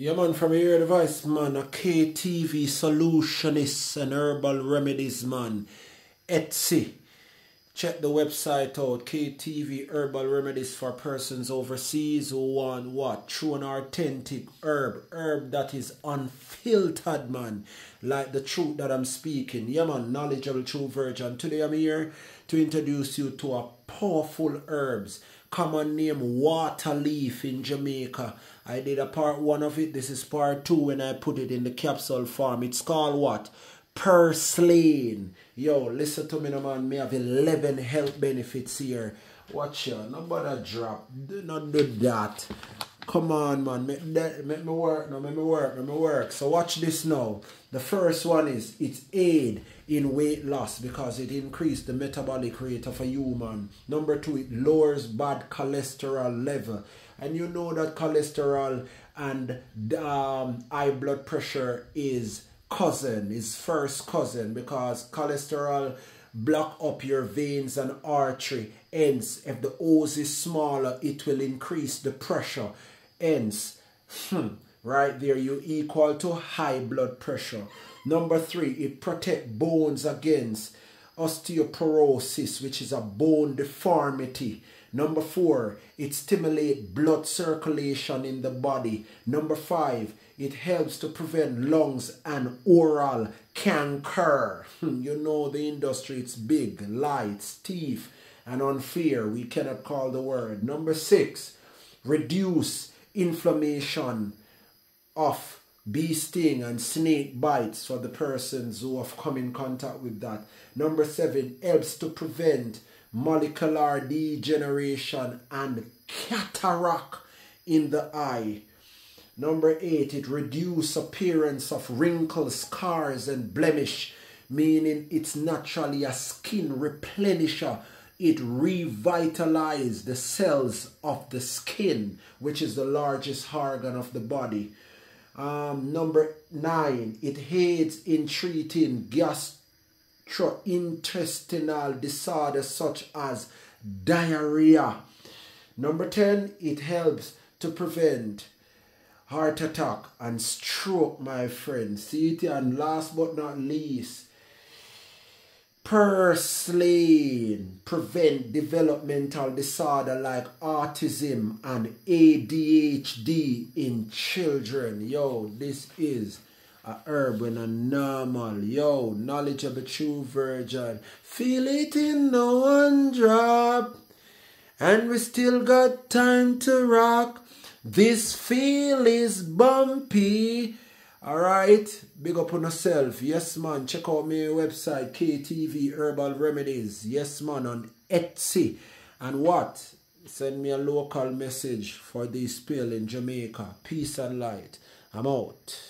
Yeah, man, from your device, man, a KTV solutionist and herbal remedies, man. Etsy. Check the website out. KTV herbal remedies for persons overseas who want what? True and authentic herb. Herb that is unfiltered, man. Like the truth that I'm speaking. Yeah, man, knowledgeable true virgin. Today I'm here to introduce you to a powerful herbs. Common name water leaf in Jamaica. I did a part 1 of it. This is part 2 when I put it in the capsule form. It's called what? Purslane. Yo, listen to me now, man. Me have 11 health benefits here. Watch ya. Nobody drop. Do not do that. Come on, man. Make me work now. Make me work. So watch this now. The first one is it's aid in weight loss because it increases the metabolic rate of a human. Number 2, it lowers bad cholesterol level. And you know that cholesterol and high blood pressure is first cousin, because cholesterol block up your veins and artery. Hence, if the hose is smaller, it will increase the pressure. Hence, right there, you equal to high blood pressure. Number 3, it protects bones against osteoporosis, which is a bone deformity. Number 4, it stimulates blood circulation in the body. Number 5, it helps to prevent lungs and oral cancer. You know the industry, it's big, lights, teeth, and unfair. We cannot call the word. Number 6, reduce inflammation of bee sting and snake bites for the persons who have come in contact with that. Number 7, helps to prevent molecular degeneration and cataract in the eye. Number 8, it reduces appearance of wrinkles, scars, and blemish, meaning it's naturally a skin replenisher. It revitalizes the cells of the skin, which is the largest organ of the body. Number 9, it aids in treating gastrointestinal disorders such as diarrhea. Number 10, it helps to prevent heart attack and stroke, my friend. See it? And last but not least, Purslane prevent developmental disorder like autism and ADHD in children. Yo, this is a herb and a normal. Yo, knowledge of the true virgin. Feel it in the one drop. And we still got time to rock. This feel is bumpy. Alright, big up on yourself. Yes, man. Check out my website, KTV Herbal Remedies. Yes, man, on Etsy. And what? Send me a local message for this pill in Jamaica. Peace and light. I'm out.